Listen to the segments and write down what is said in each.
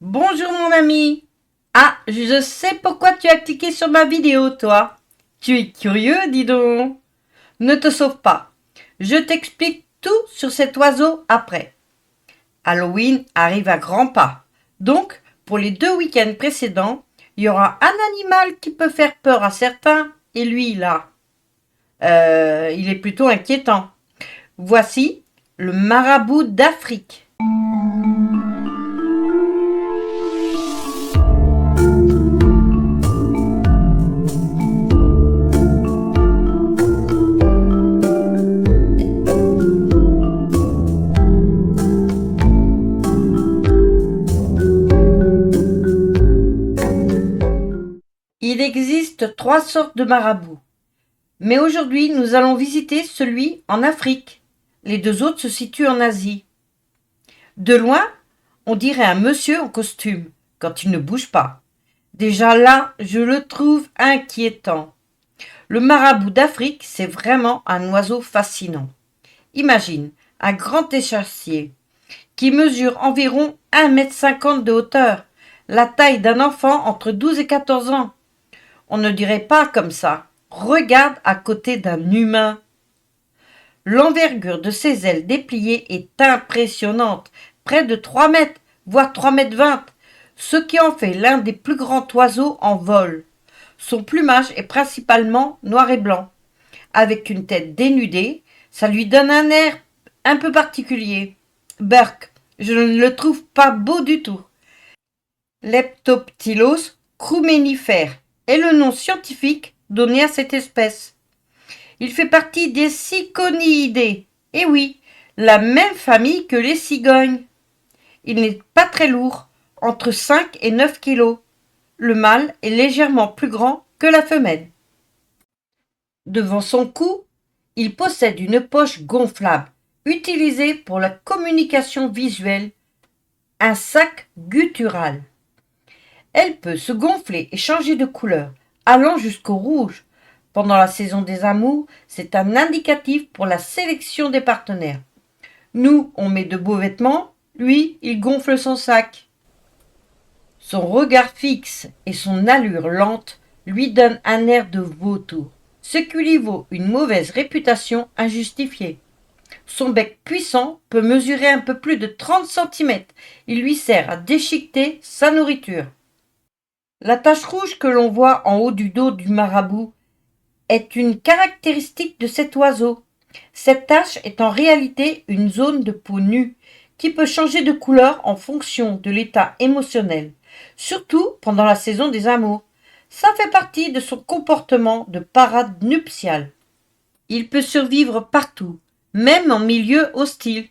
Bonjour mon ami. Ah, je sais pourquoi tu as cliqué sur ma vidéo, toi. Tu es curieux, dis donc. Ne te sauve pas. Je t'explique tout sur cet oiseau après. Halloween arrive à grands pas. Donc, pour les 2 week-ends précédents, il y aura un animal qui peut faire peur à certains, et lui, là, il est plutôt inquiétant. Voici le marabout d'Afrique. Il existe 3 sortes de marabouts. Mais aujourd'hui, nous allons visiter celui en Afrique. Les 2 autres se situent en Asie. De loin, on dirait un monsieur en costume, quand il ne bouge pas. Déjà là, je le trouve inquiétant. Le marabout d'Afrique, c'est vraiment un oiseau fascinant. Imagine un grand échassier qui mesure environ 1,50 m de hauteur, la taille d'un enfant entre 12 et 14 ans. On ne dirait pas comme ça. Regarde à côté d'un humain. L'envergure de ses ailes dépliées est impressionnante, près de 3 mètres, voire 3,20 m, ce qui en fait l'un des plus grands oiseaux en vol. Son plumage est principalement noir et blanc. Avec une tête dénudée, ça lui donne un air un peu particulier. Burke, je ne le trouve pas beau du tout. Leptoptylos crumenifère est le nom scientifique donné à cette espèce. Il fait partie des Ciconiidae. Et oui, la même famille que les cigognes. Il n'est pas très lourd, entre 5 et 9 kilos. Le mâle est légèrement plus grand que la femelle. Devant son cou, il possède une poche gonflable, utilisée pour la communication visuelle, un sac guttural. Elle peut se gonfler et changer de couleur, allant jusqu'au rouge. Pendant la saison des amours, c'est un indicatif pour la sélection des partenaires. Nous, on met de beaux vêtements, lui, il gonfle son sac. Son regard fixe et son allure lente lui donnent un air de vautour, ce qui lui vaut une mauvaise réputation injustifiée. Son bec puissant peut mesurer un peu plus de 30 cm. Il lui sert à déchiqueter sa nourriture. La tache rouge que l'on voit en haut du dos du marabout est une caractéristique de cet oiseau. Cette tache est en réalité une zone de peau nue qui peut changer de couleur en fonction de l'état émotionnel, surtout pendant la saison des amours. Ça fait partie de son comportement de parade nuptiale. Il peut survivre partout, même en milieu hostile.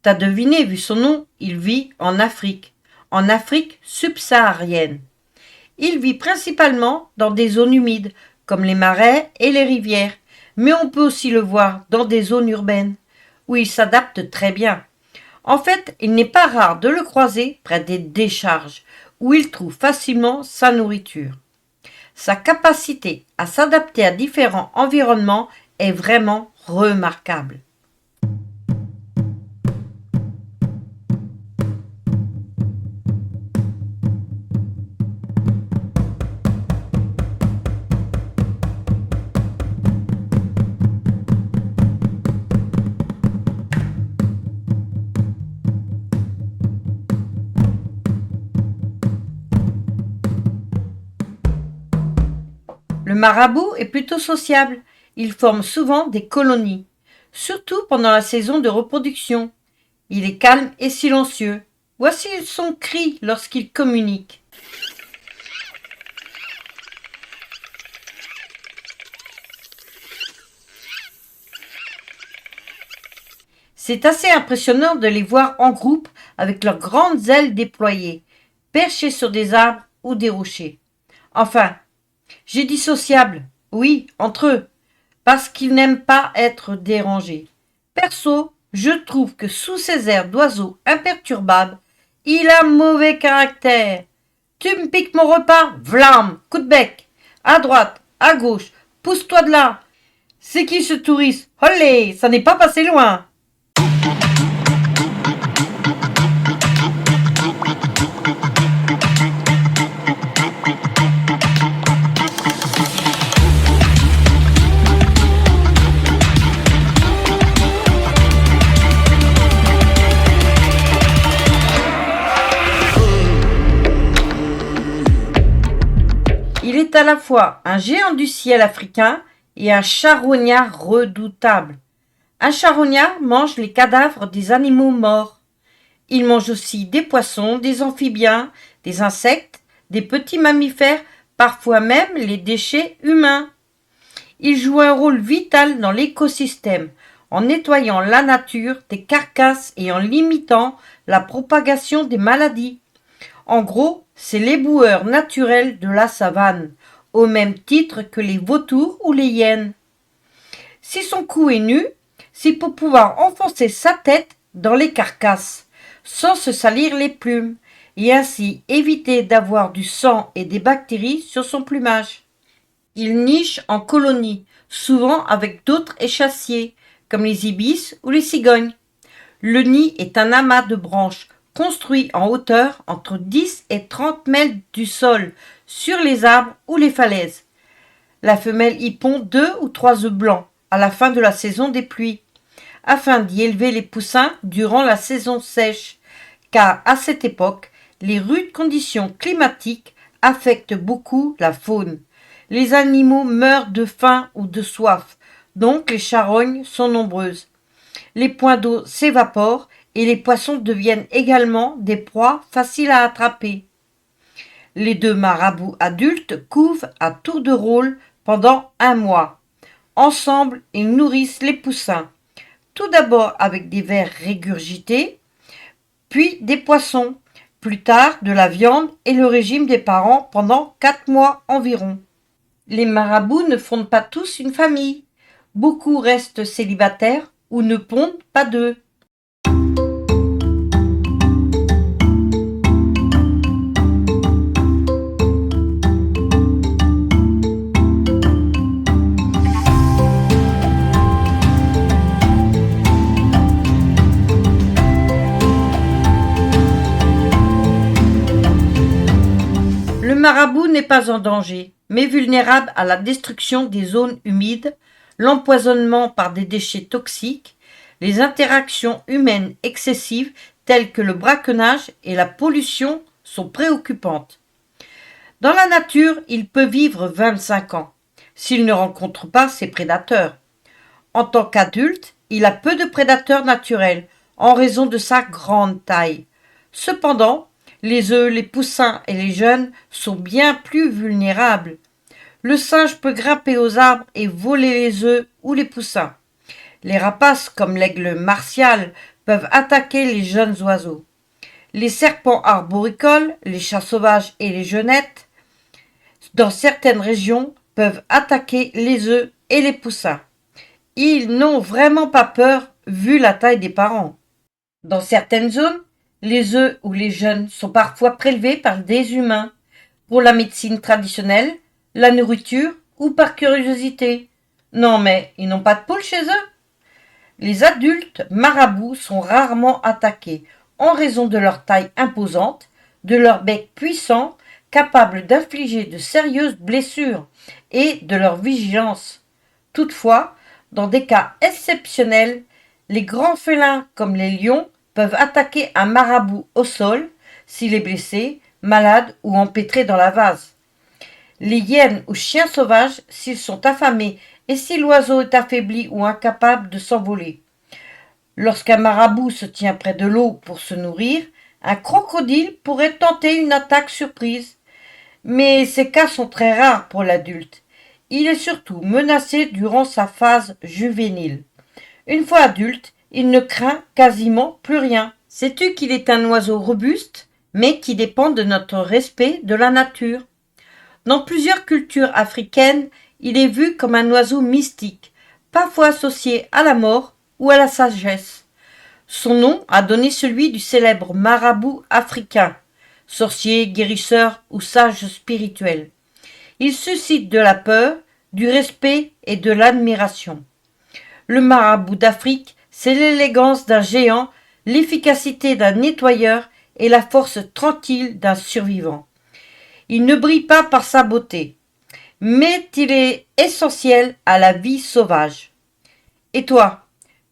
T'as deviné, vu son nom, il vit en Afrique subsaharienne. Il vit principalement dans des zones humides, comme les marais et les rivières, mais on peut aussi le voir dans des zones urbaines, où il s'adapte très bien. En fait, il n'est pas rare de le croiser près des décharges, où il trouve facilement sa nourriture. Sa capacité à s'adapter à différents environnements est vraiment remarquable. Le marabout est plutôt sociable. Il forme souvent des colonies, surtout pendant la saison de reproduction. Il est calme et silencieux. Voici son cri lorsqu'il communique. C'est assez impressionnant de les voir en groupe avec leurs grandes ailes déployées, perchés sur des arbres ou des rochers. Enfin, j'ai dit sociable, oui, entre eux, parce qu'ils n'aiment pas être dérangés. Perso, je trouve que sous ces airs d'oiseau imperturbable, il a mauvais caractère. Tu me piques mon repas, vlam, coup de bec. À droite, à gauche, pousse-toi de là. C'est qui ce touriste? Olé, ça n'est pas passé loin. à la fois un géant du ciel africain et un charognard redoutable. Un charognard mange les cadavres des animaux morts. Il mange aussi des poissons, des amphibiens, des insectes, des petits mammifères, parfois même les déchets humains. Il joue un rôle vital dans l'écosystème, en nettoyant la nature des carcasses et en limitant la propagation des maladies. En gros, c'est l'éboueur naturel de la savane, au même titre que les vautours ou les hyènes. Si son cou est nu, c'est pour pouvoir enfoncer sa tête dans les carcasses, sans se salir les plumes, et ainsi éviter d'avoir du sang et des bactéries sur son plumage. Il niche en colonies, souvent avec d'autres échassiers, comme les ibis ou les cigognes. Le nid est un amas de branches construit en hauteur entre 10 et 30 mètres du sol, sur les arbres ou les falaises. La femelle y pond 2 ou 3 œufs blancs à la fin de la saison des pluies, afin d'y élever les poussins durant la saison sèche, car à cette époque, les rudes conditions climatiques affectent beaucoup la faune. Les animaux meurent de faim ou de soif, donc les charognes sont nombreuses. Les points d'eau s'évaporent et les poissons deviennent également des proies faciles à attraper. Les 2 marabouts adultes couvent à tour de rôle pendant 1 mois. Ensemble, ils nourrissent les poussins, tout d'abord avec des vers régurgités, puis des poissons, plus tard de la viande et le régime des parents pendant 4 mois environ. Les marabouts ne fondent pas tous une famille. Beaucoup restent célibataires ou ne pondent pas d'œufs. Le marabout n'est pas en danger, mais vulnérable à la destruction des zones humides, l'empoisonnement par des déchets toxiques, les interactions humaines excessives telles que le braconnage et la pollution sont préoccupantes. Dans la nature, il peut vivre 25 ans, s'il ne rencontre pas ses prédateurs. En tant qu'adulte, il a peu de prédateurs naturels, en raison de sa grande taille. Cependant, les œufs, les poussins et les jeunes sont bien plus vulnérables. Le singe peut grimper aux arbres et voler les œufs ou les poussins. Les rapaces, comme l'aigle martial, peuvent attaquer les jeunes oiseaux. Les serpents arboricoles, les chats sauvages et les genettes, dans certaines régions, peuvent attaquer les œufs et les poussins. Ils n'ont vraiment pas peur vu la taille des parents. Dans certaines zones, les œufs ou les jeunes sont parfois prélevés par des humains pour la médecine traditionnelle, la nourriture ou par curiosité. Non mais ils n'ont pas de poule chez eux. Les adultes marabouts sont rarement attaqués en raison de leur taille imposante, de leur bec puissant, capable d'infliger de sérieuses blessures, et de leur vigilance. Toutefois, dans des cas exceptionnels, les grands félins comme les lions peuvent attaquer un marabout au sol s'il est blessé, malade ou empêtré dans la vase. Les hyènes ou chiens sauvages s'ils sont affamés et si l'oiseau est affaibli ou incapable de s'envoler. Lorsqu'un marabout se tient près de l'eau pour se nourrir, un crocodile pourrait tenter une attaque surprise. Mais ces cas sont très rares pour l'adulte. Il est surtout menacé durant sa phase juvénile. Une fois adulte, il ne craint quasiment plus rien. Sais-tu qu'il est un oiseau robuste, mais qui dépend de notre respect de la nature? Dans plusieurs cultures africaines, il est vu comme un oiseau mystique, parfois associé à la mort ou à la sagesse. Son nom a donné celui du célèbre marabout africain, sorcier, guérisseur ou sage spirituel. Il suscite de la peur, du respect et de l'admiration. Le marabout d'Afrique, c'est l'élégance d'un géant, l'efficacité d'un nettoyeur et la force tranquille d'un survivant. Il ne brille pas par sa beauté, mais il est essentiel à la vie sauvage. Et toi,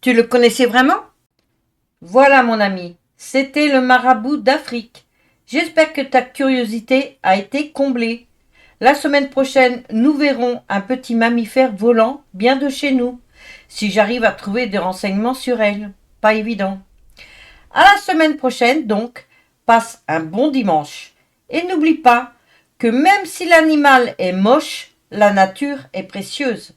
tu le connaissais vraiment? Voilà mon ami, c'était le marabout d'Afrique. J'espère que ta curiosité a été comblée. La semaine prochaine, nous verrons un petit mammifère volant bien de chez nous, si j'arrive à trouver des renseignements sur elle. Pas évident. À la semaine prochaine, donc, passe un bon dimanche. Et n'oublie pas que même si l'animal est moche, la nature est précieuse.